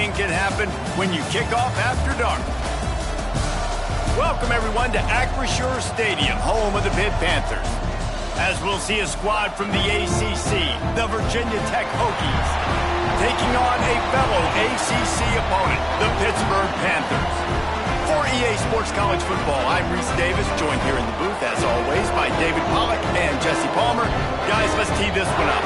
anything can happen when you kick off after dark. Welcome, everyone, to Acrisure Stadium, home of the Pitt Panthers. As we'll see a squad from the ACC, the Virginia Tech Hokies, taking on a fellow ACC opponent, the Pittsburgh Panthers. For EA Sports College Football, I'm Reese Davis, joined here in the booth, as always, by David Pollack and Jesse Palmer. Guys, let's tee this one up.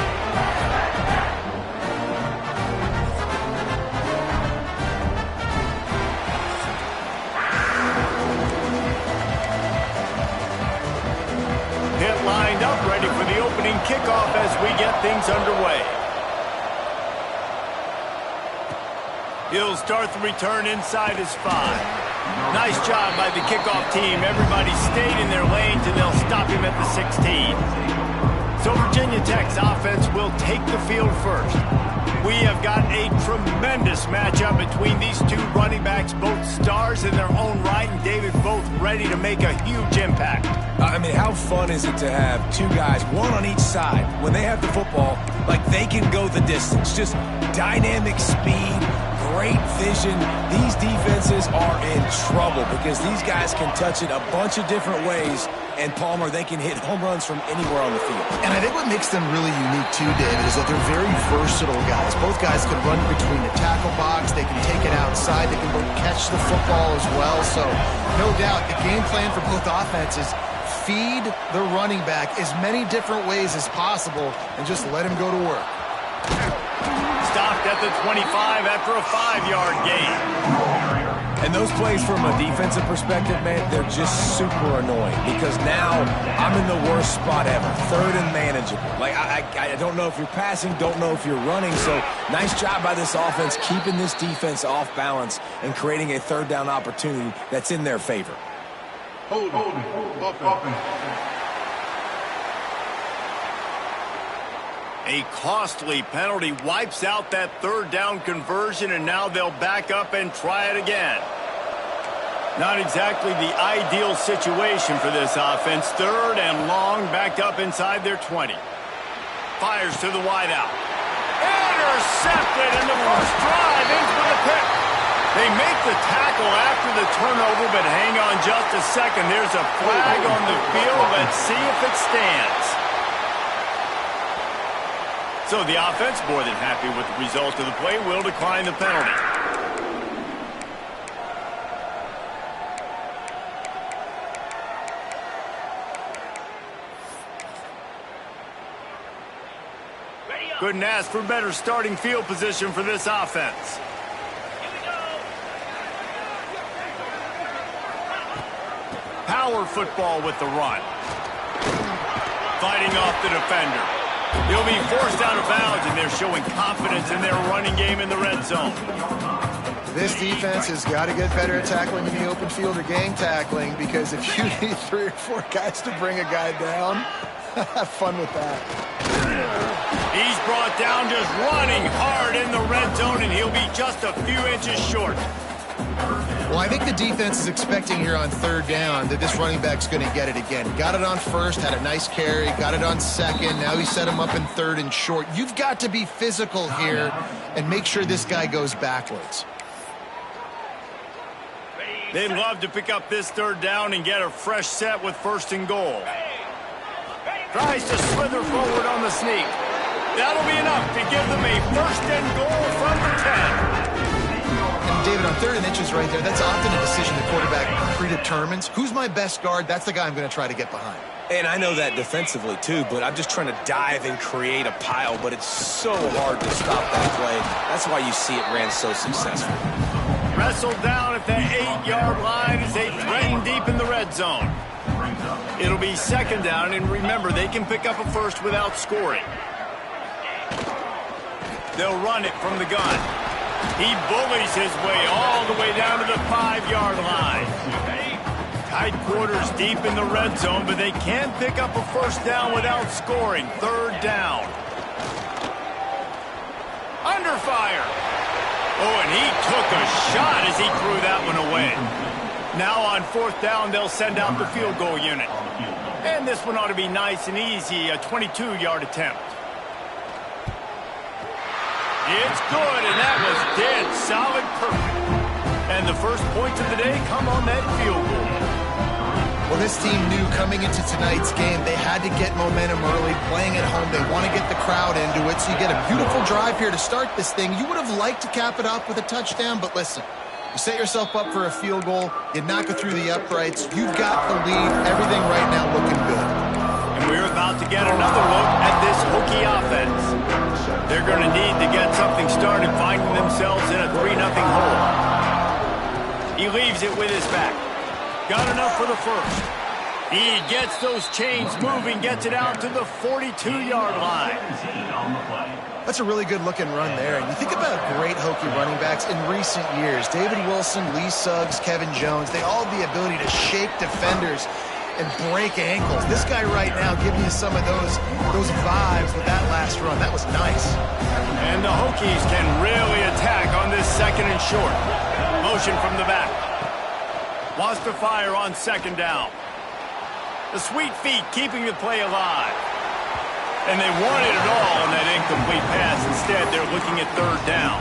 Pitt lined up, ready for the opening kickoff as we get things underway. He'll start the return inside his 5. Nice job by the kickoff team. Everybody stayed in their lanes, and they'll stop him at the 16. So Virginia Tech's offense will take the field first. We have got a tremendous matchup between these two running backs, both stars in their own right, and David, both ready to make a huge impact. I mean, how fun is it to have two guys, one on each side, when they have the football, like they can go the distance. Just dynamic speed, great vision. These defenses are in trouble because these guys can touch it a bunch of different ways. And Palmer, they can hit home runs from anywhere on the field. And I think what makes them really unique too, David, is that they're very versatile guys. Both guys can run between the tackle box. They can take it outside. They can both catch the football as well. So no doubt the game plan for both offenses, feed the running back as many different ways as possible and just let him go to work. Stopped at the 25 after a 5-yard gain. And those plays from a defensive perspective, man, they're just super annoying because now I'm in the worst spot ever, third and manageable. Like, I don't know if you're passing, don't know if you're running, so nice job by this offense keeping this defense off balance and creating a third down opportunity that's in their favor. Hold it. A costly penalty wipes out that third down conversion, and now they'll back up and try it again. Not exactly the ideal situation for this offense. Third and long, backed up inside their 20. Fires to the wideout. Intercepted in the first drive in for the pick. They make the tackle after the turnover, but hang on just a second. There's a flag on the field. Let's see if it stands. So the offense, more than happy with the result of the play, will decline the penalty. Couldn't ask for better starting field position for this offense. Power football with the run. Fighting off the defender. He'll be forced out of bounds, and they're showing confidence in their running game in the red zone. This defense has got to get better at tackling in the open field or gang tackling, because if you need 3 or 4 guys to bring a guy down, have fun with that. He's brought down just running hard in the red zone, and he'll be just a few inches short. Well, I think the defense is expecting here on third down that this running back's going to get it again. Got it on first, had a nice carry, got it on second. Now he set him up in third and short. You've got to be physical here and make sure this guy goes backwards. They'd love to pick up this third down and get a fresh set with first and goal. Tries to slither forward on the sneak. That'll be enough to give them a first and goal from the 10. And David, on third and inches right there, that's often a decision the quarterback predetermines. Who's my best guard? That's the guy I'm going to try to get behind. And I know that defensively, too, but I'm just trying to dive and create a pile, but it's so hard to stop that play. That's why you see it ran so successful. Wrestled down at the 8-yard line as they threaten deep in the red zone. It'll be second down, and remember, they can pick up a first without scoring. They'll run it from the gun. He bullies his way all the way down to the 5-yard line. Tight quarters deep in the red zone, but they can pick up a first down without scoring. Third down. Under fire. Oh, and he took a shot as he threw that one away. Now on fourth down, they'll send out the field goal unit. And this one ought to be nice and easy, a 22-yard attempt. It's good, and that was dead solid perfect. And the first points of the day come on that field goal. Well, this team knew coming into tonight's game they had to get momentum early, playing at home. They want to get the crowd into it, so you get a beautiful drive here to start this thing. You would have liked to cap it off with a touchdown, but listen, you set yourself up for a field goal, you knock it through the uprights, you've got the lead, everything right now looking good. And we're about to get another look at this Hokie offense. They're going to need to get something started, finding themselves in a 3-0 hole. He leaves it with his back. Got enough for the first. He gets those chains moving, gets it out to the 42-yard line. That's a really good-looking run there. And you think about great Hokie running backs in recent years. David Wilson, Lee Suggs, Kevin Jones, they all have the ability to shake defenders and break ankles. This guy right now giving you some of those vibes with that last run. That was nice. And the Hokies can really attack on this 2nd and short. Motion from the back. Wants to fire on 2nd down. The sweet feet keeping the play alive. And they wanted it all on that incomplete pass. Instead, they're looking at 3rd down.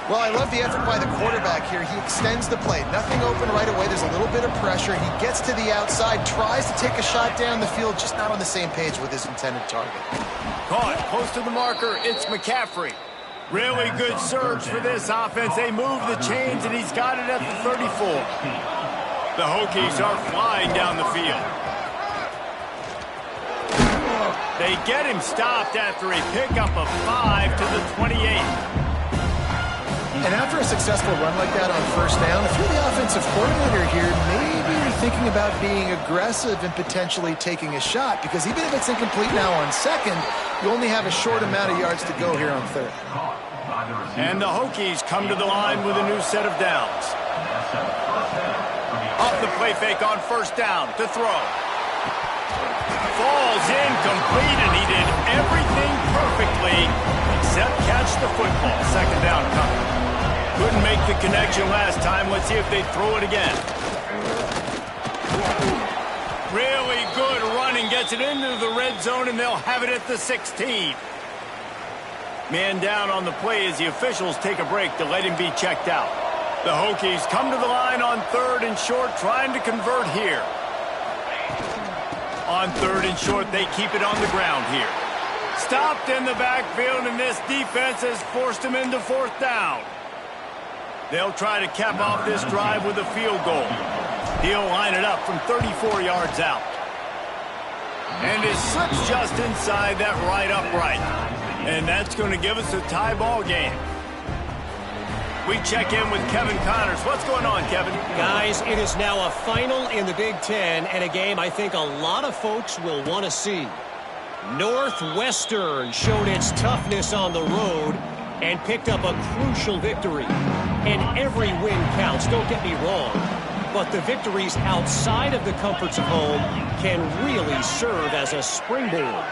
Well, I love the effort by the quarterback here. He extends the play. Nothing open right away. There's a little bit of pressure. He gets to the outside, tries to take a shot down the field, just not on the same page with his intended target. Caught close to the marker. It's McCaffrey. Really good surge for this offense. They move the chains, and he's got it at the 34. The Hokies are flying down the field. They get him stopped after a pickup of 5 to the 28. And after a successful run like that on 1st down, if you're the offensive coordinator here, maybe you're thinking about being aggressive and potentially taking a shot, because even if it's incomplete now on 2nd, you only have a short amount of yards to go here on 3rd. And the Hokies come to the line with a new set of downs. Off the play fake on 1st down to throw. Falls incomplete, and he did everything perfectly except catch the football. 2nd down coming. Couldn't make the connection last time. Let's see if they throw it again. Really good running. Gets it into the red zone, and they'll have it at the 16. Man down on the play as the officials take a break to let him be checked out. The Hokies come to the line on 3rd and short, trying to convert here. On 3rd and short, they keep it on the ground here. Stopped in the backfield, and this defense has forced him into 4th down. They'll try to cap off this drive with a field goal. He'll line it up from 34 yards out. And it slips just inside that right upright. And that's going to give us a tie ball game. We check in with Kevin Connors. What's going on, Kevin? Guys, it is now a final in the Big Ten, and a game I think a lot of folks will want to see. Northwestern showed its toughness on the road and picked up a crucial victory. And every win counts, don't get me wrong. But the victories outside of the comforts of home can really serve as a springboard.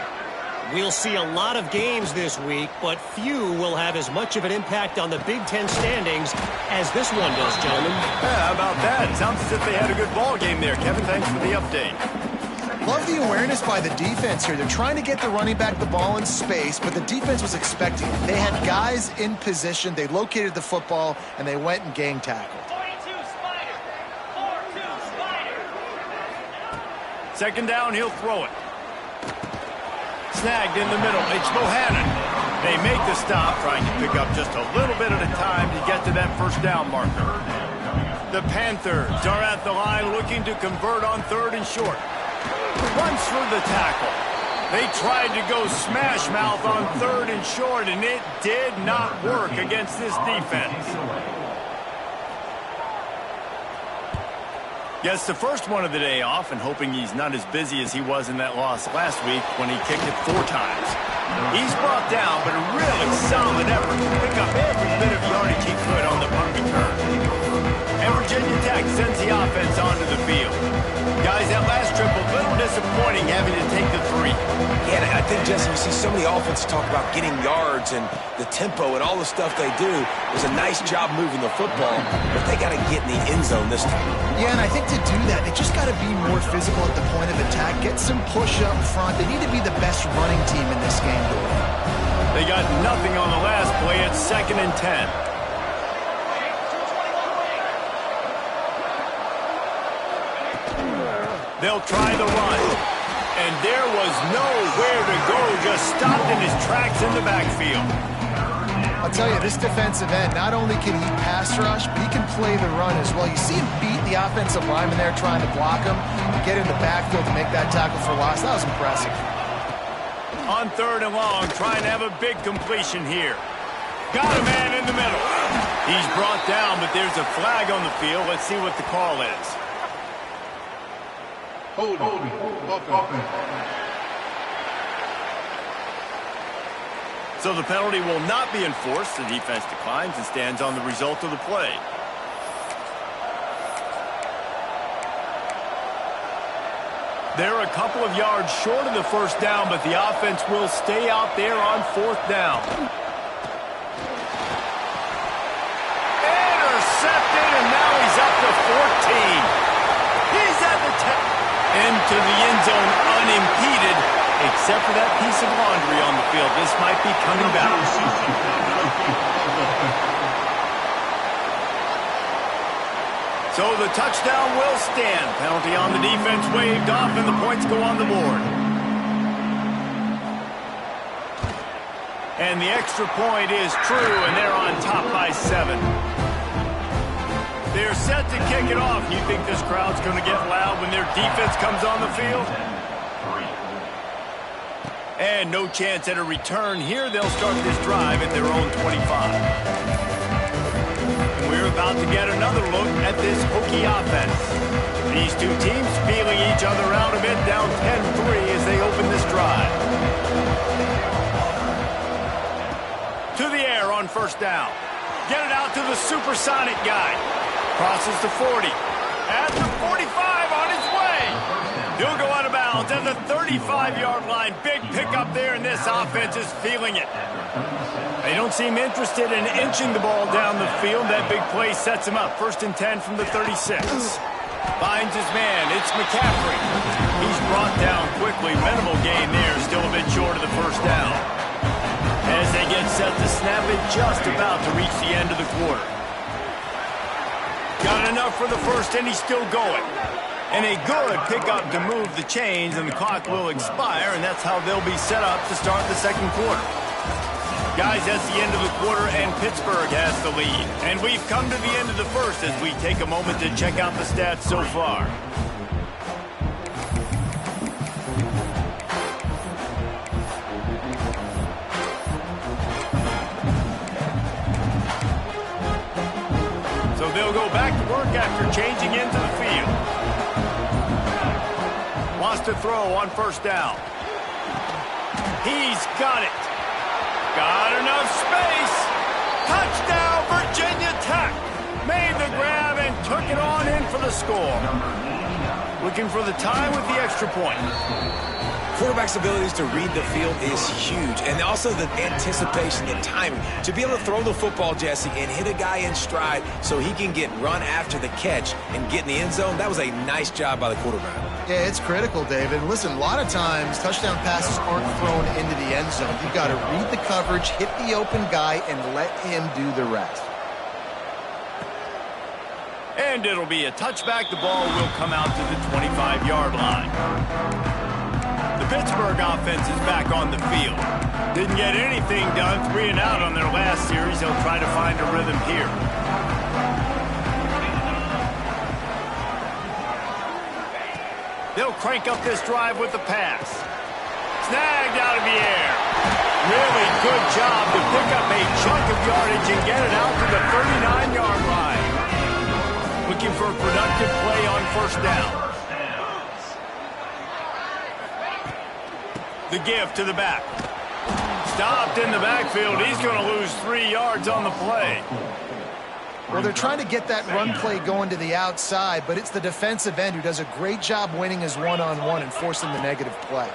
We'll see a lot of games this week, but few will have as much of an impact on the Big Ten standings as this one does, gentlemen. Yeah, how about that? Sounds as if they had a good ball game there. Kevin, thanks for the update. Love the awareness by the defense here. They're trying to get the running back the ball in space, but the defense was expecting it. They had guys in position. They located the football, and they went and gang tackled. 2nd down, he'll throw it. Snagged in the middle. It's Bohannon. They make the stop, trying to pick up just a little bit at a time to get to that 1st down marker. The Panthers are at the line looking to convert on 3rd and short. Runs through the tackle. They tried to go smash mouth on 3rd and short, and it did not work against this defense. Gets the first one of the day off, and hoping he's not as busy as he was in that loss last week when he kicked it 4 times. He's brought down, but a really solid effort to pick up every bit of yardage he could on the punt return. And Virginia Tech sends the offense onto the field. Guys, that last trip, a little disappointing having to take the 3. Yeah, and I think, Jesse, you see so many offenses talk about getting yards and the tempo and all the stuff they do. It was a nice job moving the football, but they got to get in the end zone this time. Yeah, and I think to do that, they just got to be more physical at the point of attack, get some push up front. They need to be the best running team in this game to win. They got nothing on the last play. It's 2nd and 10. They'll try the run. And there was nowhere to go. Just stopped in his tracks in the backfield. I'll tell you, this defensive end, not only can he pass rush, but he can play the run as well. You see him beat the offensive lineman there trying to block him, get in the backfield to make that tackle for loss. That was impressive. On 3rd and long, trying to have a big completion here. Got a man in the middle. He's brought down, but there's a flag on the field. Let's see what the call is. Holding. Offense. So the penalty will not be enforced. The defense declines and stands on the result of the play. They're a couple of yards short of the 1st down, but the offense will stay out there on 4th down. Intercepted, and now he's up to 14. He's at the 10. Into the end zone unimpeded, except for that piece of laundry on the field. This might be coming back. So the touchdown will stand. Penalty on the defense waved off, and the points go on the board. And the extra point is true, and they're on top by 7. They're set to kick it off. You think this crowd's going to get loud when their defense comes on the field? And no chance at a return here. They'll start this drive at their own 25. And we're about to get another look at this Hokie offense. These two teams feeling each other out a bit, down 10-3 as they open this drive. To the air on 1st down. Get it out to the supersonic guy. Crosses the 40. At the 45 on his way. He'll go out of bounds at the 35-yard line. Big pickup there, and this offense is feeling it. They don't seem interested in inching the ball down the field. That big play sets him up. 1st and 10 from the 36. Finds his man. It's McCaffrey. He's brought down quickly. Minimal gain there. Still a bit short of the 1st down. As they get set to snap it, just about to reach the end of the quarter. Got enough for the 1st, and he's still going. And a good pickup to move the chains, and the clock will expire, and that's how they'll be set up to start the 2nd quarter. Guys, that's the end of the quarter, and Pittsburgh has the lead. And we've come to the end of the 1st as we take a moment to check out the stats so far. They'll go back to work after changing into the field. Wants to throw on 1st down. He's got it. Got enough space. Touchdown, Virginia Tech. Made the grab and took it on in for the score. Looking for the time with the extra point. Quarterback's abilities to read the field is huge, and also the anticipation and timing. To be able to throw the football, Jesse, and hit a guy in stride so he can get run after the catch and get in the end zone, that was a nice job by the quarterback. Yeah, it's critical, David. Listen, a lot of times touchdown passes aren't thrown into the end zone. You've got to read the coverage, hit the open guy, and let him do the rest. And it'll be a touchback. The ball will come out to the 25-yard line. The Pittsburgh offense is back on the field. Didn't get anything done, 3 and out on their last series. They'll try to find a rhythm here. They'll crank up this drive with the pass. Snagged out of the air. Really good job to pick up a chunk of yardage and get it out to the 39-yard line. Looking for a productive play on 1st down. The give to the back. Stopped in the backfield. He's going to lose 3 yards on the play. Well, they're trying to get that run play going to the outside, but it's the defensive end who does a great job winning his one-on-one and forcing the negative play.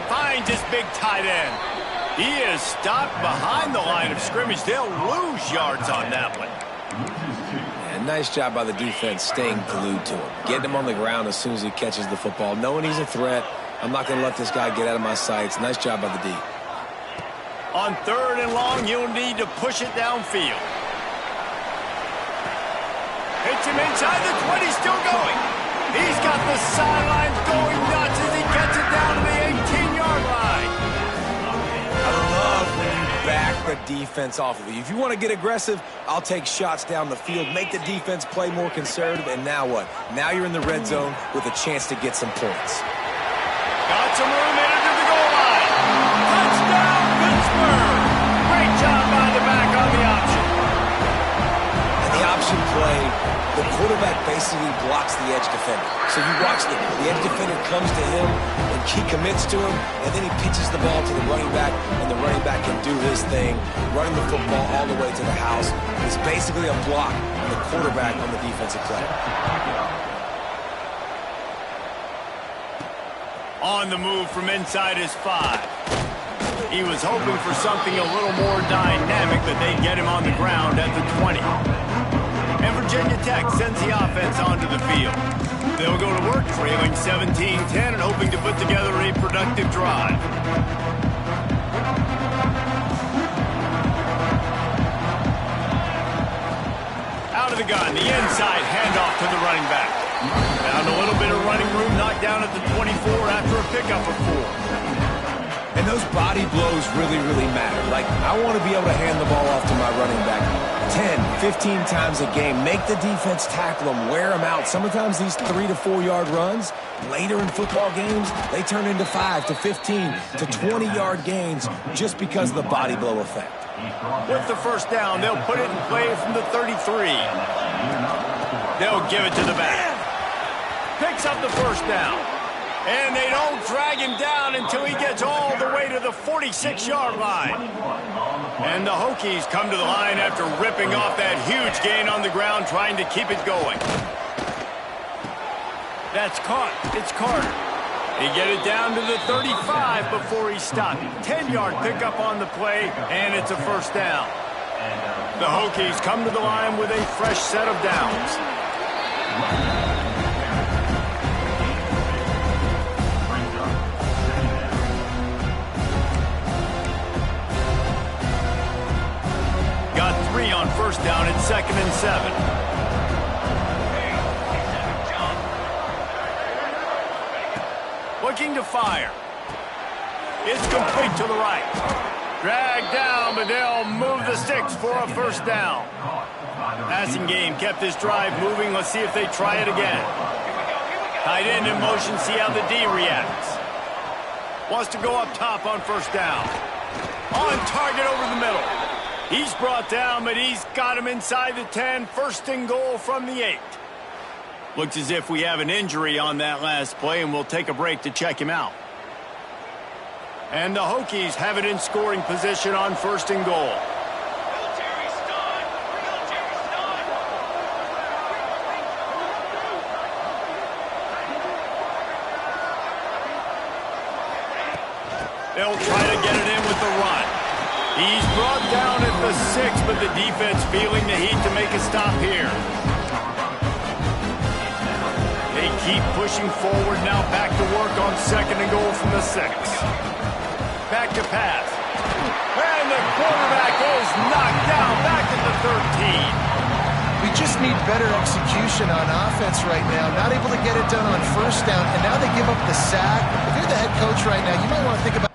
Finds his big tight end. He is stopped behind the line of scrimmage. They'll lose yards on that one. And nice job by the defense staying glued to him. Getting him on the ground as soon as he catches the football, knowing he's a threat, I'm not going to let this guy get out of my sights. Nice job by the D. On 3rd and long, you'll need to push it downfield. Hits him inside the 20, still going. He's got the sidelines going nuts as he gets it down to the 18-yard line. I love when you back the defense off of you. If you want to get aggressive, I'll take shots down the field, make the defense play more conservative, and now what? Now you're in the red zone with a chance to get some points. Got some room in to the goal line. Touchdown, Pittsburgh. Great job by the back on the option. And the option play, the quarterback basically blocks the edge defender. So you watch the edge defender comes to him, and he commits to him, and then he pitches the ball to the running back, and the running back can do his thing, running the football all the way to the house. It's basically a block on the quarterback on the defensive play. On the move from inside his 5. He was hoping for something a little more dynamic, but they get him on the ground at the 20. And Virginia Tech sends the offense onto the field. They'll go to work trailing 17-10 and hoping to put together a productive drive. Out of the gun, the inside handoff to the running back. Found a little bit of running room, knocked down at the 24 after a pickup of 4. And those body blows really, really matter. Like, I want to be able to hand the ball off to my running back 10, 15 times a game. Make the defense tackle them, wear them out. Sometimes these 3 to 4 yard runs, later in football games, they turn into 5 to 15 to 20 yard gains just because of the body blow effect. With the first down, they'll put it in play from the 33. They'll give it to the back. Picks up the first down. And they don't drag him down until he gets all the way to the 46-yard line. And the Hokies come to the line after ripping off that huge gain on the ground, trying to keep it going. That's caught. It's Carter. He get it down to the 35 before he stopped. 10-yard pickup on the play, and it's a first down. The Hokies come to the line with a fresh set of downs. Got 3 on first down at 2nd and 7. Looking to fire. It's complete to the right. Dragged down, but they'll move the sticks for a first down. Passing game kept this drive moving. Let's see if they try it again. Tight end in motion, see how the D reacts. Wants to go up top on first down. On target over the middle. He's brought down, but he's got him inside the 10. First and goal from the 8. Looks as if we have an injury on that last play, and we'll take a break to check him out. And the Hokies have it in scoring position on first and goal. They'll try to get it in with the run. He's brought down at the 6, but the defense feeling the heat to make a stop here. They keep pushing forward, now back to work on second and goal from the 6. Back to pass. And the quarterback is knocked down back at the 13. We just need better execution on offense right now. Not able to get it done on first down, and now they give up the sack. If you're the head coach right now, you might want to think about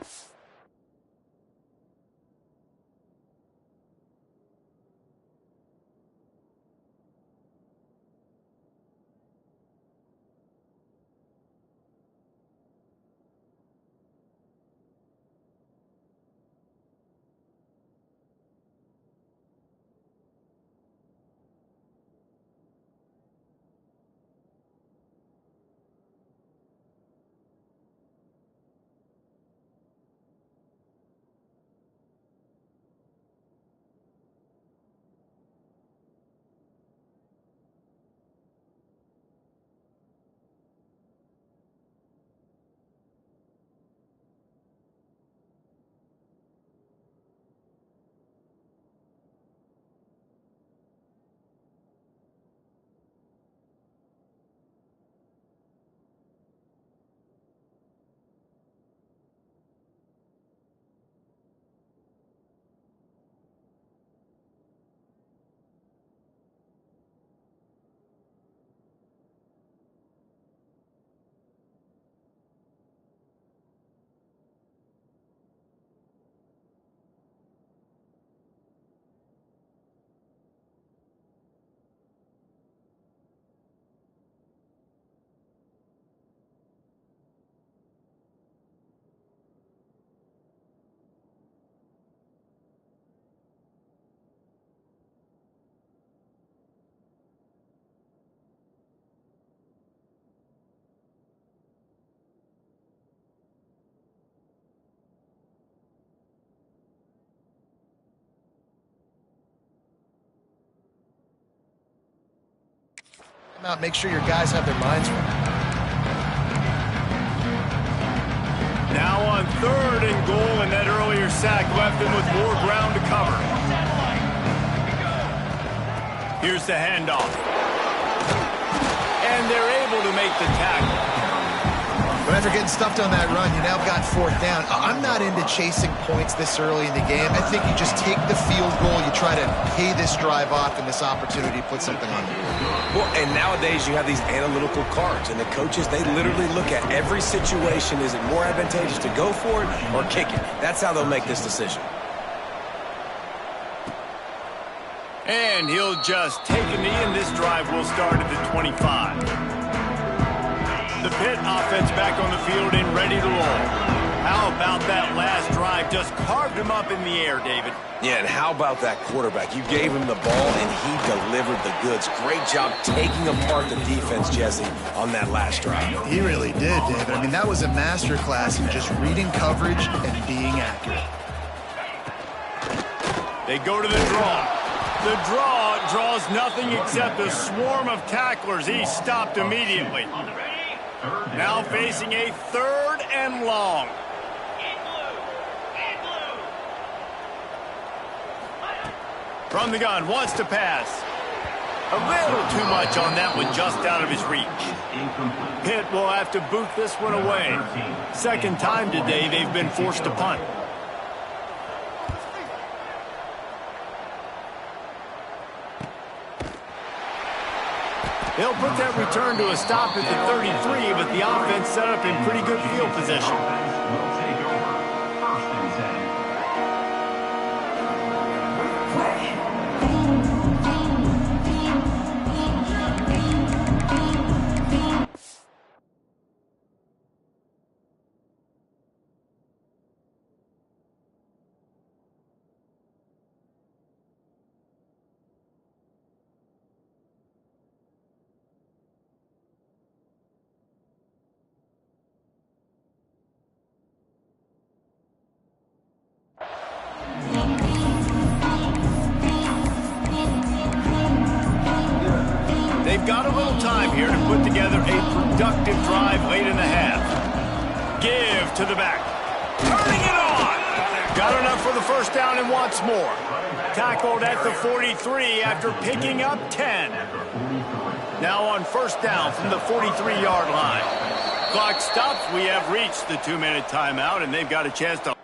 Out, make sure your guys have their minds right. Now on 3rd and goal, and that earlier sack left them with more ground to cover. Here's the handoff. And they're able to make the tackle. But after getting stuffed on that run, you now got 4th down. I'm not into chasing points this early in the game. I think you just take the field goal. You try to pay this drive off and this opportunity to put something on the board. Well, and nowadays you have these analytical cards, and the coaches, they literally look at every situation. Is it more advantageous to go for it or kick it? That's how they'll make this decision. And he'll just take a knee, and this drive will start at the 25. The Pitt offense back on the field and ready to roll. How about that last drive? Just carved him up in the air, David. Yeah, and how about that quarterback? You gave him the ball, and he delivered the goods. Great job taking apart the defense, Jesse, on that last drive. He really did, David. I mean, that was a masterclass in just reading coverage and being accurate. They go to the draw. The draw draws nothing except a swarm of tacklers. He's stopped immediately. Now facing a 3rd and long. From the gun, wants to pass. A little too much on that one, just out of his reach. Pitt will have to boot this one away. 2nd time today they've been forced to punt. They'll put that return to a stop at the 33, but the offense set up in pretty good field position. They've got a little time here to put together a productive drive late in the half. Give to the back. Turning it on! Got enough for the 1st down and wants more. Tackled at the 43 after picking up 10. Now on 1st down from the 43-yard line. Clock stops. We have reached the 2-minute timeout, and they've got a chance to...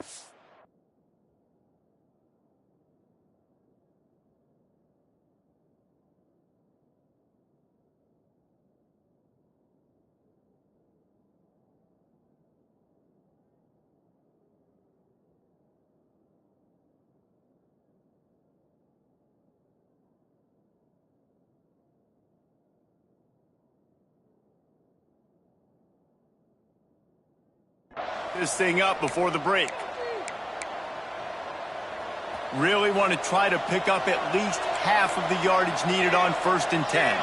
this thing up before the break. Really want to try to pick up at least half of the yardage needed on 1st and 10.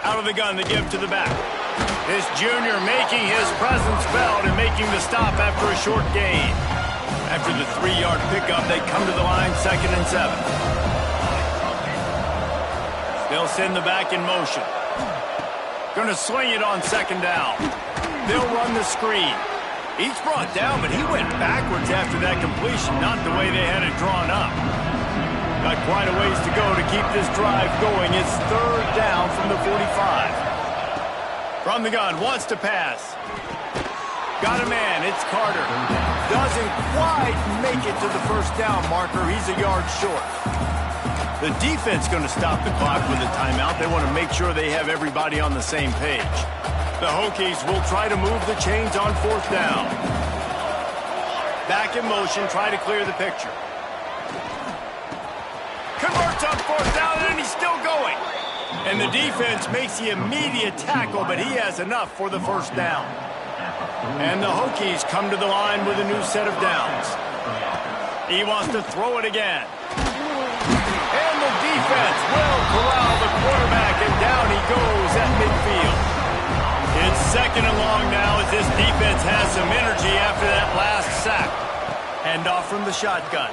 Out of the gun, the give to the back. This junior making his presence felt and making the stop after a short gain. After the 3-yard pickup, they come to the line 2nd and 7. They'll send the back in motion. Going to sling it on 2nd down. They'll run the screen. He's brought down, but he went backwards after that completion, not the way they had it drawn up. Got quite a ways to go to keep this drive going. It's 3rd down from the 45. From the gun, wants to pass. Got a man, it's Carter. Doesn't quite make it to the 1st down marker. He's a yard short. The defense going to stop the clock with a timeout. They want to make sure they have everybody on the same page. The Hokies will try to move the chains on 4th down. Back in motion, try to clear the picture. Converts on 4th down, and he's still going. And the defense makes the immediate tackle, but he has enough for the 1st down. And the Hokies come to the line with a new set of downs. He wants to throw it again. And the defense will corral the quarterback, and down he goes at midfield. It's 2nd and long now as this defense has some energy after that last sack. Hand off from the shotgun.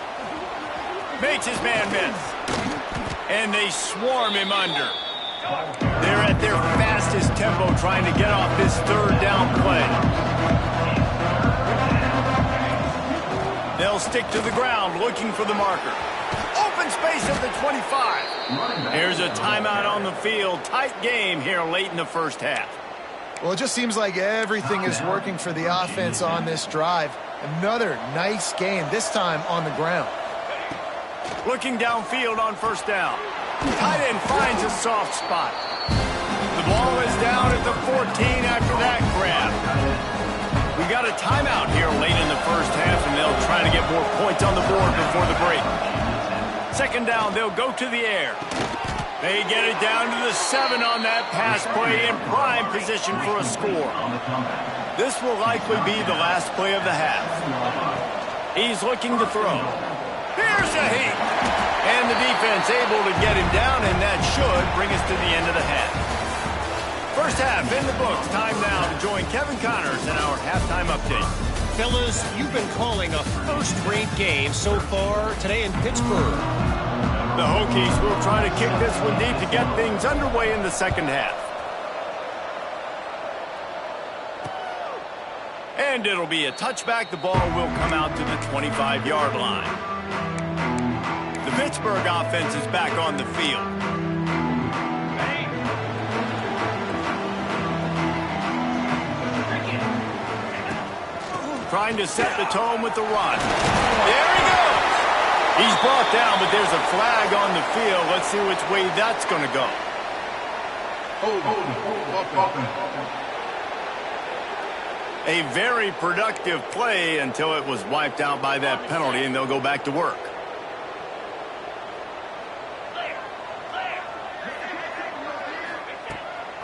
Makes his man miss. And they swarm him under. They're at their fastest tempo trying to get off this third down play. They'll stick to the ground looking for the marker. Open space at the 25. Here's a timeout on the field. Tight game here late in the first half. Well, it just seems like everything is working for the offense on this drive. Another nice game, this time on the ground. Looking downfield on first down. Tight end finds a soft spot. The ball is down at the 14 after that grab. We got a timeout here late in the first half, and they'll try to get more points on the board before the break. Second down, they'll go to the air. They get it down to the 7 on that pass play in prime position for a score. This will likely be the last play of the half. He's looking to throw. Here's a heat. And the defense able to get him down, and that should bring us to the end of the half. First half in the books. Time now to join Kevin Connors in our halftime update. Fellas, you've been calling a first-rate game so far today in Pittsburgh. The Hokies will try to kick this one deep to get things underway in the second half. And it'll be a touchback. The ball will come out to the 25-yard line. The Pittsburgh offense is back on the field. Trying to set the tone with the run. There he goes. He's brought down, but there's a flag on the field. Let's see which way that's going to go. A very productive play until it was wiped out by that penalty, and they'll go back to work.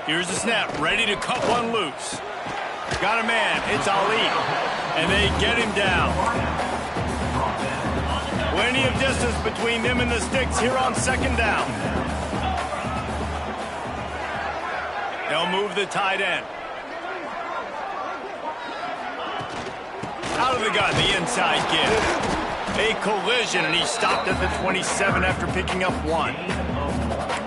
Here's the snap, ready to cut one loose. Got a man, it's Ali, and they get him down. Plenty of distance between them and the sticks here on second down. They'll move the tight end. Out of the gun, the inside give. A collision, and he stopped at the 27 after picking up 1.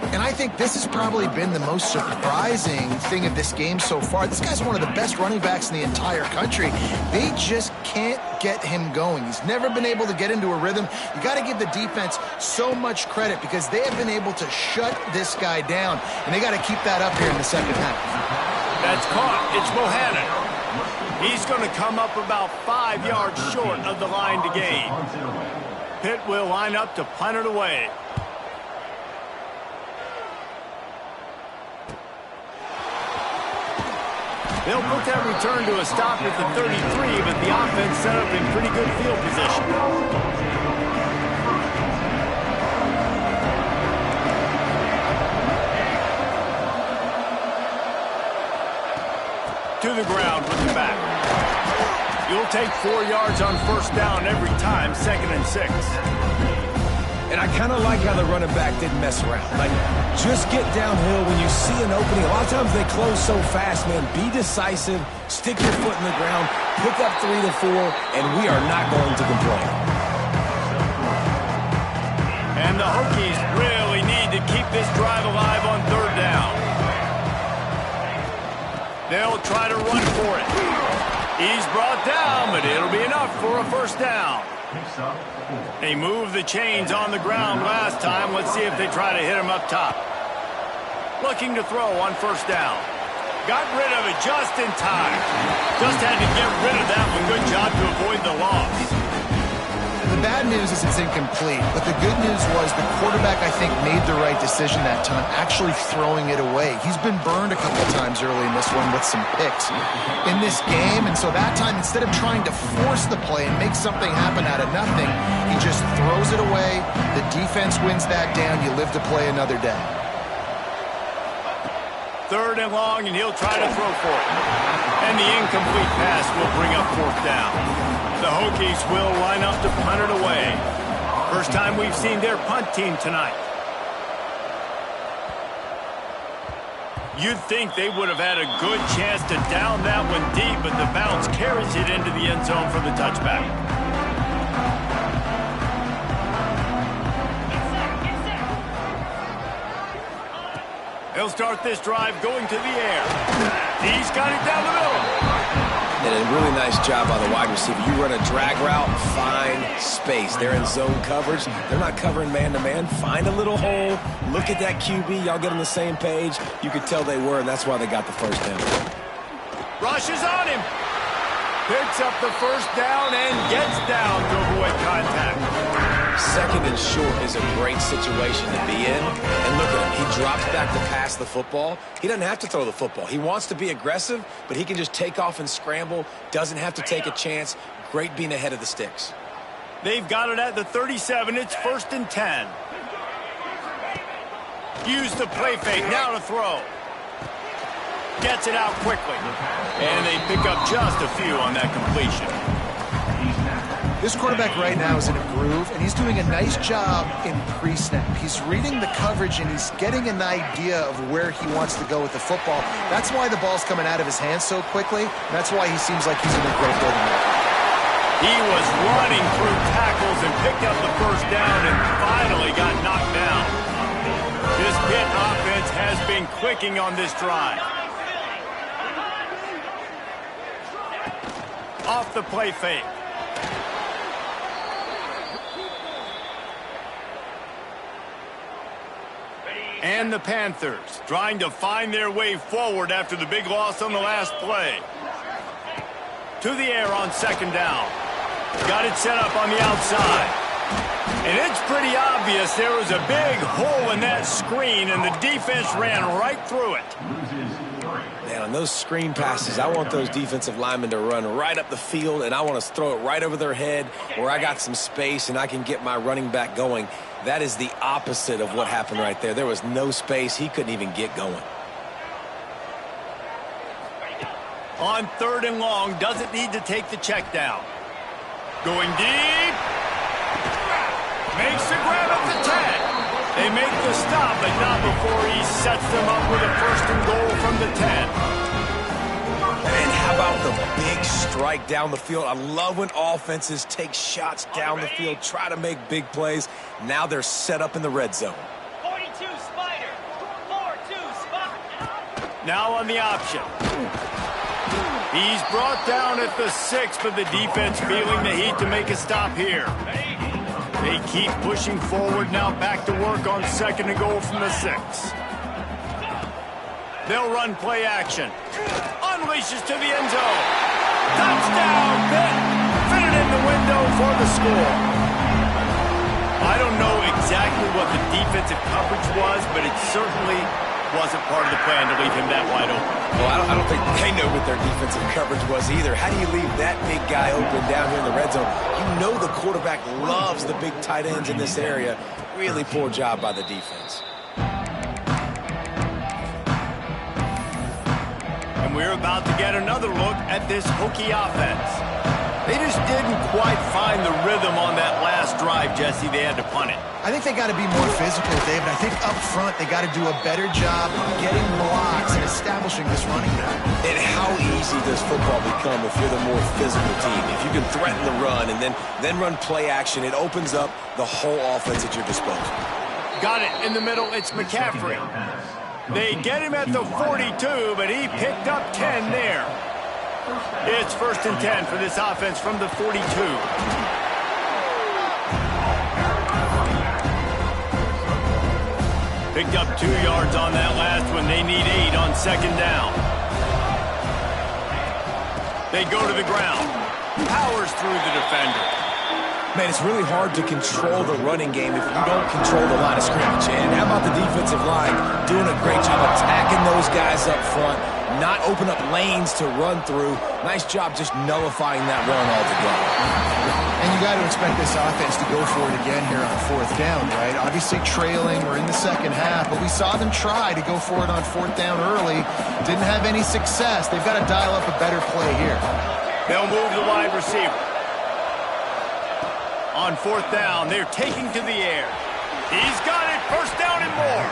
And I think this has probably been the most surprising thing of this game so far. This guy's one of the best running backs in the entire country. They just can't get him going. He's never been able to get into a rhythm. You got to give the defense so much credit because they have been able to shut this guy down, and they got to keep that up here in the second half. That's caught. It's Bohannon. He's going to come up about 5 yards short of the line to gain. Pitt will line up to punt it away. They'll put that return to a stop at the 33, but the offense set up in pretty good field position. To the ground with the back. You'll take 4 yards on first down every time, 2nd and 6. And I kind of like how the running back didn't mess around. Like, just get downhill when you see an opening. A lot of times they close so fast, man. Be decisive, stick your foot in the ground, pick up 3 to 4, and we are not going to complain. And the Hokies really need to keep this drive alive on third down. They'll try to run for it. He's brought down, but it'll be enough for a first down. They moved the chains on the ground last time. Let's see if they try to hit him up top. Looking to throw on first down. Got rid of it just in time. Just had to get rid of that one. Good job to avoid the loss. The bad news is it's incomplete, but the good news was the quarterback, I think, made the right decision that time, actually throwing it away. He's been burned a couple times early in this one with some picks in this game, and so that time, instead of trying to force the play and make something happen out of nothing, he just throws it away. The defense wins that down. You live to play another day. 3rd and long, and he'll try to throw for it. And the incomplete pass will bring up 4th down. The Hokies will line up to punt it away. First time we've seen their punt team tonight. You'd think they would have had a good chance to down that one deep, but the bounce carries it into the end zone for the touchback. He'll start this drive going to the air. He's got it down the middle. And a really nice job by the wide receiver. You run a drag route, find space. They're in zone coverage. They're not covering man-to-man. Find a little hole. Look at that QB. Y'all get on the same page. You could tell they were, and that's why they got the first down. Rushes on him. Picks up the first down and gets down to avoid contact. Second and short is a great situation to be in. And look at him. He drops back to pass the football. He doesn't have to throw the football. He wants to be aggressive, but he can just take off and scramble. Doesn't have to take a chance. Great being ahead of the sticks. They've got it at the 37. It's 1st and 10. Use the play fake. Now to throw. Gets it out quickly. And they pick up just a few on that completion. This quarterback right now is in a groove, and he's doing a nice job in pre-snap. He's reading the coverage, and he's getting an idea of where he wants to go with the football. That's why the ball's coming out of his hands so quickly. That's why he seems like he's in a great building mode. He was running through tackles and picked up the first down and finally got knocked down. This Pitt offense has been clicking on this drive. Off the play fake. And the Panthers trying to find their way forward after the big loss on the last play. To the air on 2nd down. Got it set up on the outside. And it's pretty obvious there was a big hole in that screen, and the defense ran right through it. Man, on those screen passes, I want those defensive linemen to run right up the field, and I want to throw it right over their head where I got some space and I can get my running back going. That is the opposite of what happened right there. There was no space. He couldn't even get going. On 3rd and long, doesn't need to take the check down. Going deep. Makes the grab at the 10. They make the stop, but not before he sets them up with a 1st and goal from the 10. And how about the big strike down the field? I love when offenses take shots down the field, try to make big plays. Now they're set up in the red zone. 42 Spider, 4-2 spot. Now on the option. He's brought down at the 6, but the defense feeling the heat to make a stop here. They keep pushing forward, now back to work on 2nd and goal from the 6. They'll run play action. Unleashes to the end zone. Touchdown, Pitt. Fit it in the window for the score. I don't know exactly what the defensive coverage was, but it certainly wasn't part of the plan to leave him that wide open. Well, I don't think they know what their defensive coverage was either. How do you leave that big guy open down here in the red zone? You know the quarterback loves the big tight ends in this area. Really poor job by the defense. And we're about to get another look at this Hokie offense. They just didn't quite find the rhythm on that last drive, Jesse. They had to punt it. I think they got to be more physical, David. I think up front they got to do a better job getting blocks and establishing this running game. And how easy does football become if you're the more physical team? If you can threaten the run and then run play action, it opens up the whole offense at your disposal. Got it in the middle. It's McCaffrey. They get him at the 42, but he picked up 10 there. It's 1st and 10 for this offense from the 42. Picked up 2 yards on that last one. They need 8 on 2nd down. They go to the ground. Powers through the defender. Man, it's really hard to control the running game if you don't control the line of scrimmage. And how about the defensive line doing a great job attacking those guys up front, not open up lanes to run through. Nice job just nullifying that run altogether. And you got to expect this offense to go for it again here on 4th down, right? Obviously trailing, we're in the 2nd half, but we saw them try to go for it on 4th down early. Didn't have any success. They've got to dial up a better play here. They'll move the wide receiver. On 4th down, they're taking to the air. He's got it, 1st down and more.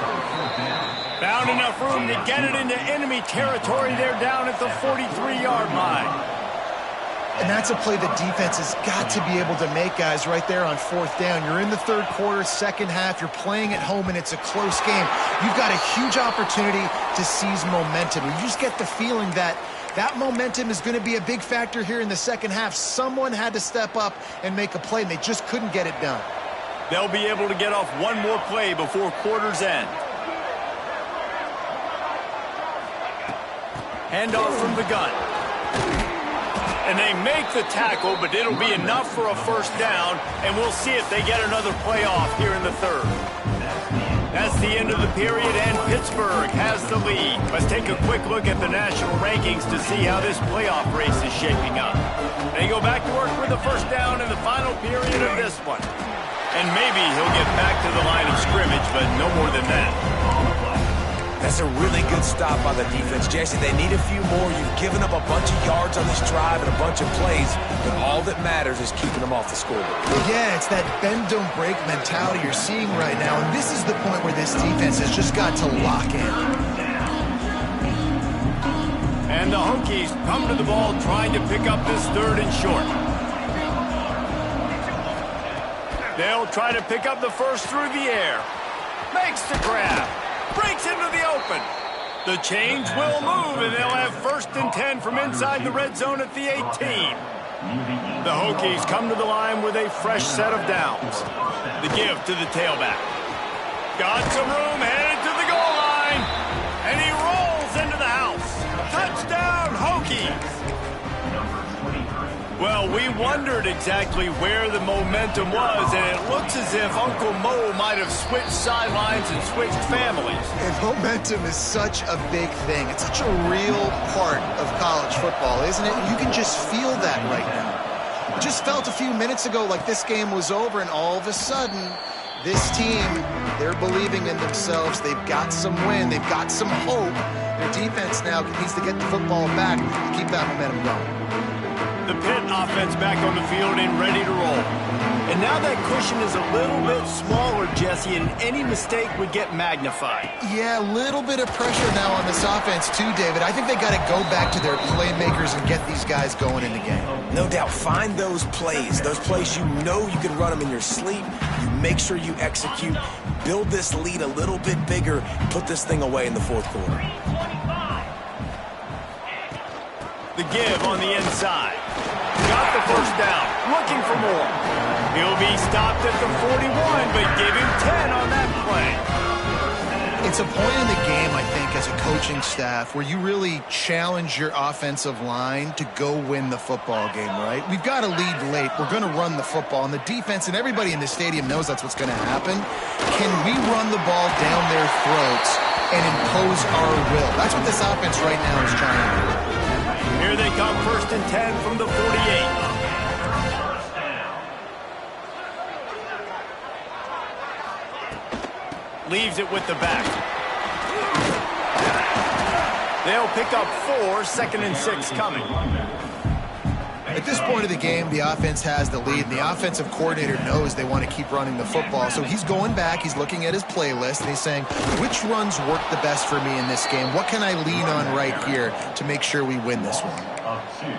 Found enough room to get it into enemy territory. They're down at the 43-yard line. And that's a play the defense has got to be able to make, guys, right there on fourth down. You're in the third quarter, second half. You're playing at home, and it's a close game. You've got a huge opportunity to seize momentum. You just get the feeling that that momentum is going to be a big factor here in the second half. Someone had to step up and make a play, and they just couldn't get it done. They'll be able to get off one more play before quarter's end. Handoff from the gun. And they make the tackle, but it'll be enough for a first down, and we'll see if they get another play off here in the third. That's the end of the period, and Pittsburgh has the lead. Let's take a quick look at the national rankings to see how this playoff race is shaping up. They go back to work with the first down in the final period of this one. And maybe he'll get back to the line of scrimmage, but no more than that. That's a really good stop by the defense, Jesse. They need a few more. You've given up a bunch of yards on this drive and a bunch of plays, but all that matters is keeping them off the scoreboard. Yeah, it's that bend, don't break mentality you're seeing right now, and this is the point where this defense has just got to lock in. And the Hokies come to the ball trying to pick up this third and short. They'll try to pick up the first through the air. Makes the grab. Breaks into the open. The chains will move, and they'll have first and 10 from inside the red zone at the 18. The Hokies come to the line with a fresh set of downs. The give to the tailback. Got some room, headed to the goal line, and he rolls into the house. Touchdown, Hokies! Well, we wondered exactly where the momentum was, and it looks as if Uncle Mo might have switched sidelines and switched families. And momentum is such a big thing. It's such a real part of college football, isn't it? You can just feel that right now. It just felt a few minutes ago like this game was over, and all of a sudden, this team, they're believing in themselves. They've got some wind. They've got some hope. Their defense now needs to get the football back to keep that momentum going. The Pitt offense back on the field and ready to roll. And now that cushion is a little bit smaller, Jesse, and any mistake would get magnified. Yeah, a little bit of pressure now on this offense too, David. I think they got to go back to their playmakers and get these guys going in the game. No doubt. Find those plays you know you can run them in your sleep. You make sure you execute. Build this lead a little bit bigger. Put this thing away in the fourth quarter. The give on the inside. Got the first down. Looking for more. He'll be stopped at the 41, but give him 10 on that play. It's a point in the game, I think, as a coaching staff where you really challenge your offensive line to go win the football game, right? We've got to lead late. We're going to run the football. And the defense and everybody in the stadium knows that's what's going to happen. Can we run the ball down their throats and impose our will? That's what this offense right now is trying to do. Here they come, first and 10 from the 48. Leaves it with the back. They'll pick up 4, second and 6 coming. At this point of the game, the offense has the lead, and the offensive coordinator knows they want to keep running the football. So he's going back, he's looking at his playlist, and he's saying, which runs work the best for me in this game? What can I lean on right here to make sure we win this one?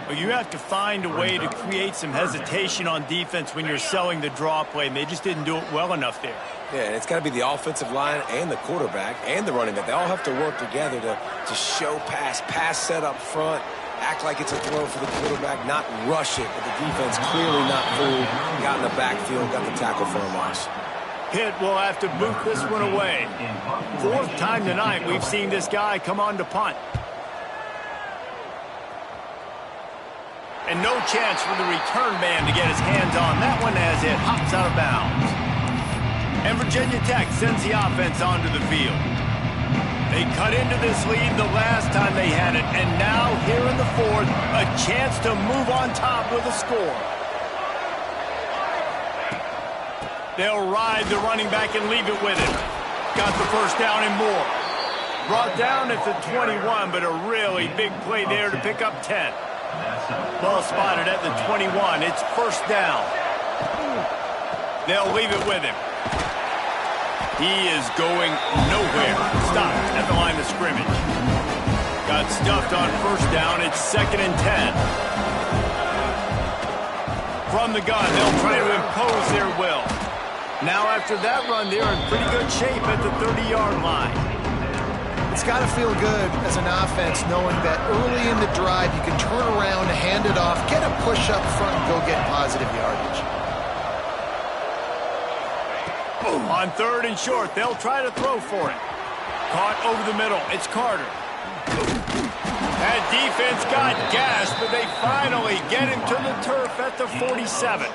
Well, you have to find a way to create some hesitation on defense when you're selling the draw play, and they just didn't do it well enough there. Yeah, and it's got to be the offensive line and the quarterback and the running back. They all have to work together to show pass set up front, act like it's a throw for the quarterback, not rush it, but the defense clearly not fooled, got in the backfield, got the tackle for a loss. Pitt will have to boot this one away. 4th time tonight we've seen this guy come on to punt. And no chance for the return man to get his hands on that one as it hops out of bounds. And Virginia Tech sends the offense onto the field. They cut into this lead the last time they had it, and now here in the 4th, a chance to move on top with a score. They'll ride the running back and leave it with him. Got the first down and more. Brought down at the 21, but a really big play there to pick up 10. Ball spotted at the 21. It's first down. They'll leave it with him. He is going nowhere. Stopped at the line of scrimmage. Got stuffed on first down. It's second and 10. From the gun, they'll try to impose their will. Now after that run, they're in pretty good shape at the 30-yard line. It's got to feel good as an offense knowing that early in the drive you can turn around, hand it off, get a push up front, and go get positive yardage. On 3rd and short, they'll try to throw for it. Caught over the middle. It's Carter. That defense got gassed, but they finally get him to the turf at the 47.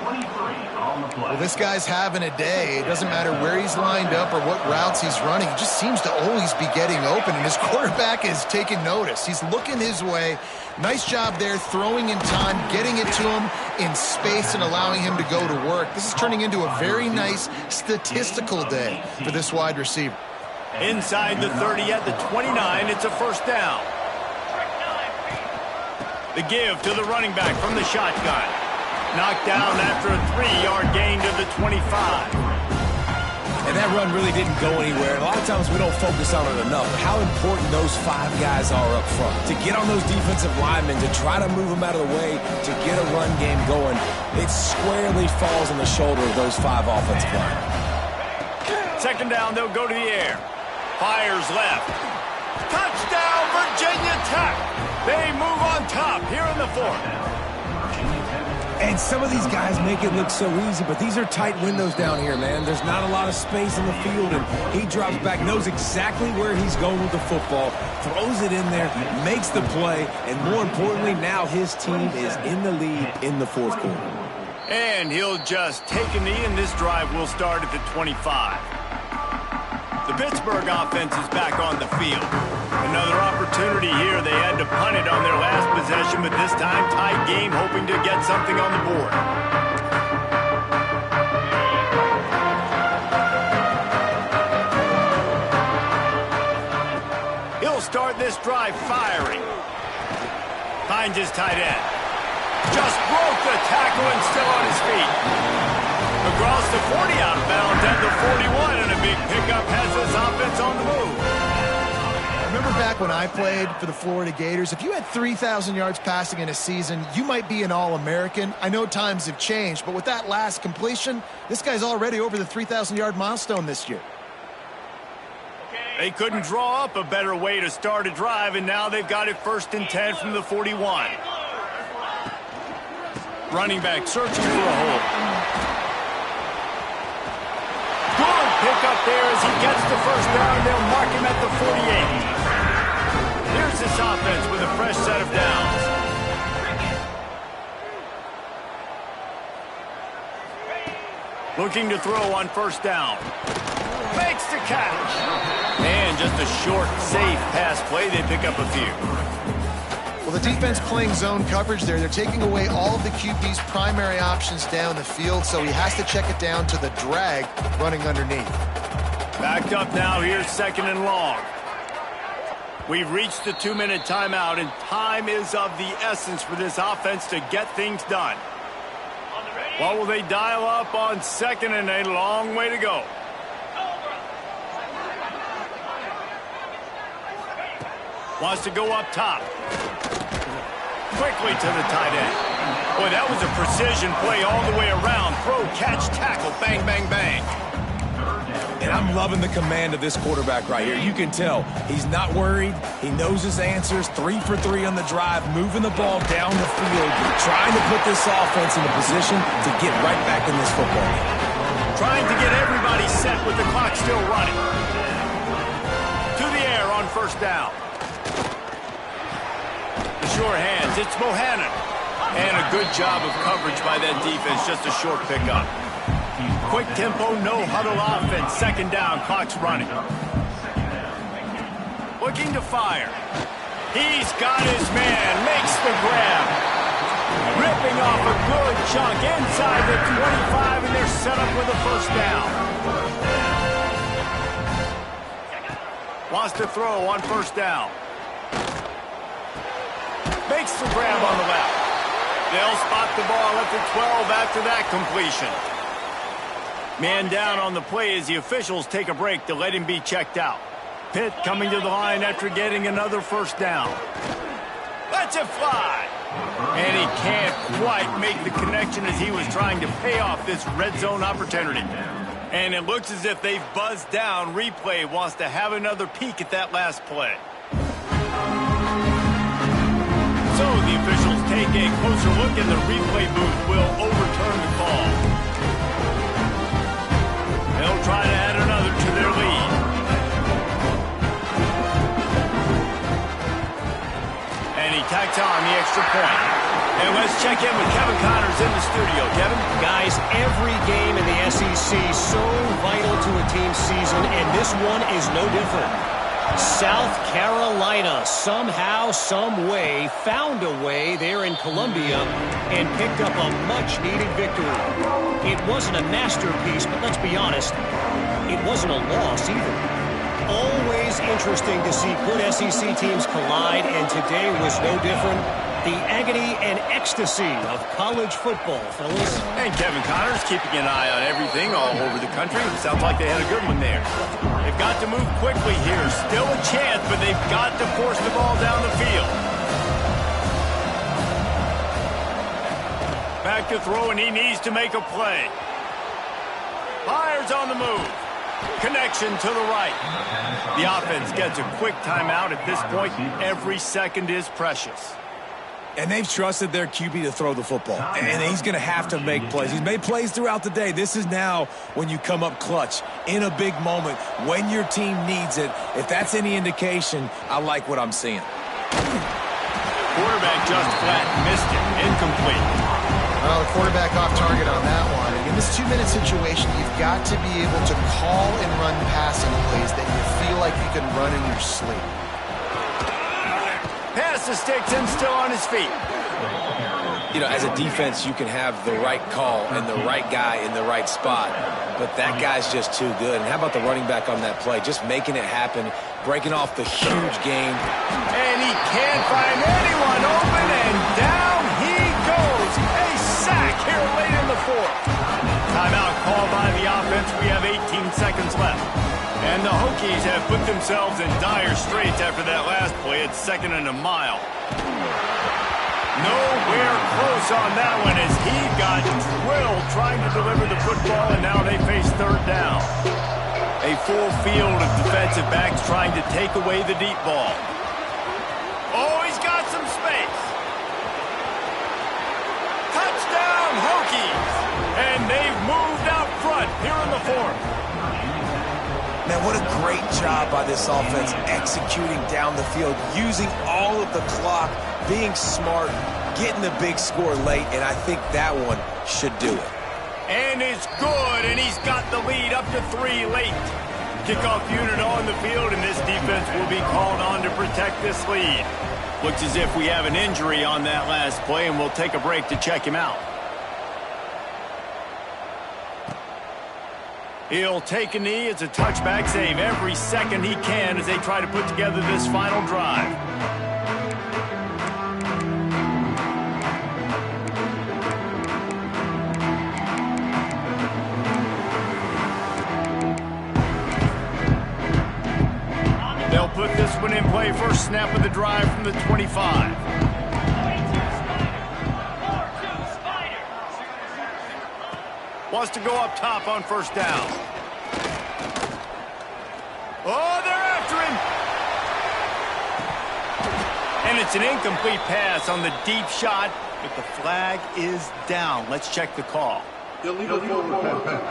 Well, this guy's having a day. It doesn't matter where he's lined up or what routes he's running. He just seems to always be getting open, and his quarterback is taking notice. He's looking his way. Nice job there, throwing in time, getting it to him in space and allowing him to go to work. This is turning into a very nice statistical day for this wide receiver. Inside the 30 at the 29, it's a first down. The give to the running back from the shotgun. Knocked down after a 3-yard gain to the 25. And that run really didn't go anywhere. And a lot of times we don't focus on it enough. But how important those 5 guys are up front. To get on those defensive linemen, to try to move them out of the way, to get a run game going, it squarely falls on the shoulder of those 5 offensive linemen. Second down, they'll go to the air. Fires left. Touchdown, Virginia Tech. They move on top here in the 4th. And some of these guys make it look so easy, but these are tight windows down here, man. There's not a lot of space in the field, and he drops back, knows exactly where he's going with the football, throws it in there, makes the play, and more importantly, now his team is in the lead in the 4th quarter. And he'll just take a knee, and this drive will start at the 25. The Pittsburgh offense is back on the field. Another opportunity here. They had to punt it on their last possession, but this time tied game, hoping to get something on the board. He'll start this drive firing. Finds his tight end. Just broke the tackle and still on his feet. Across the 40 out of bounds at the 41, and a big pickup has this offense on the move. Remember back when I played for the Florida Gators, if you had 3,000 yards passing in a season, you might be an All-American. I know times have changed, but with that last completion, this guy's already over the 3,000-yard milestone this year. They couldn't draw up a better way to start a drive, and now they've got it 1st and 10 from the 41. Running back searching for a hole. Good pick up there as he gets the first down. They'll mark him at the 48. Here's this offense with a fresh set of downs. Looking to throw on 1st down. Makes the catch. And just a short, safe pass play. They pick up a few. Well, the defense playing zone coverage there. They're taking away all of the QB's primary options down the field, so he has to check it down to the drag running underneath. Backed up now. Here's 2nd and long. We've reached the 2-minute timeout, and time is of the essence for this offense to get things done. What will they dial up on 2nd and a long way to go? Wants to go up top. Quickly to the tight end. Boy, that was a precision play all the way around. Throw, catch, tackle, bang, bang, bang. And I'm loving the command of this quarterback right here. You can tell he's not worried. He knows his answers. 3 for 3 on the drive, moving the ball down the field, trying to put this offense in a position to get right back in this football game. Trying to get everybody set with the clock still running. To the air on 1st down. The sure hands, it's Bohannon. And a good job of coverage by that defense, just a short pickup. Quick tempo, no huddle offense. 2nd down, clock's running. Looking to fire. He's got his man, makes the grab. Ripping off a good chunk inside the 25, and they're set up with a 1st down. Wants to throw on 1st down. Makes the grab on the left. They'll spot the ball at the 12 after that completion. Man down on the play as the officials take a break to let him be checked out. Pitt coming to the line after getting another 1st down. Let's it fly. And he can't quite make the connection as he was trying to pay off this red zone opportunity. And it looks as if they've buzzed down. Replay wants to have another peek at that last play. So the officials take a closer look and the replay booth will overturn the call. They'll try to add another to their lead. And he tacks on the extra point. And let's check in with Kevin Connors in the studio. Kevin? Guys, every game in the SEC so vital to a team's season, and this one is no different. South Carolina somehow, some way, found a way there in Columbia and picked up a much-needed victory. It wasn't a masterpiece, but let's be honest, it wasn't a loss either. Always interesting to see good SEC teams collide, and today was no different. The agony and ecstasy of college football, fellas. And Kevin Connors keeping an eye on everything all over the country. Sounds like they had a good one there. They've got to move quickly here. Still a chance, but they've got to force the ball down the field. Back to throw, and he needs to make a play. Fires on the move. Connection to the right. The offense gets a quick timeout at this point. Every second is precious. And they've trusted their QB to throw the football. And he's going to have to make plays. He's made plays throughout the day. This is now when you come up clutch in a big moment when your team needs it. If that's any indication, I like what I'm seeing. Quarterback just flat missed it. Incomplete. Well, the quarterback off target on that one. And in this 2-minute situation, you've got to be able to call and run passing plays that you feel like you can run in your sleep. Pass to sticks and still on his feet. You know, as a defense, you can have the right call and the right guy in the right spot, but that guy's just too good. And how about the running back on that play? Just making it happen, breaking off the huge game. And he can't find anyone open, and down he goes. A sack here late in the fourth. Timeout called by the offense. We have 18 seconds left. And the Hokies have put themselves in dire straits after that last play. It's 2nd and a mile. Nowhere close on that one as he got drilled trying to deliver the football, and now they face 3rd down. A full field of defensive backs trying to take away the deep ball. Oh, he's got some space. Touchdown, Hokies! And they've moved out front here in the 4th. Man, what a great job by this offense executing down the field, using all of the clock, being smart, getting the big score late, and I think that one should do it. And it's good, and he's got the lead up to 3 late. Kickoff unit on the field, and this defense will be called on to protect this lead. Looks as if we have an injury on that last play, and we'll take a break to check him out. He'll take a knee. It's a touchback save every second he can as they try to put together this final drive. They'll put this one in play. First snap of the drive from the 25. Wants to go up top on 1st down. Oh, they're after him. And it's an incomplete pass on the deep shot, but the flag is down. Let's check the call. Illegal forward pass.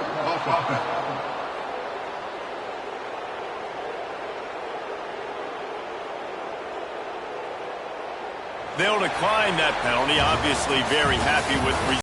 They'll decline that penalty. Obviously very happy with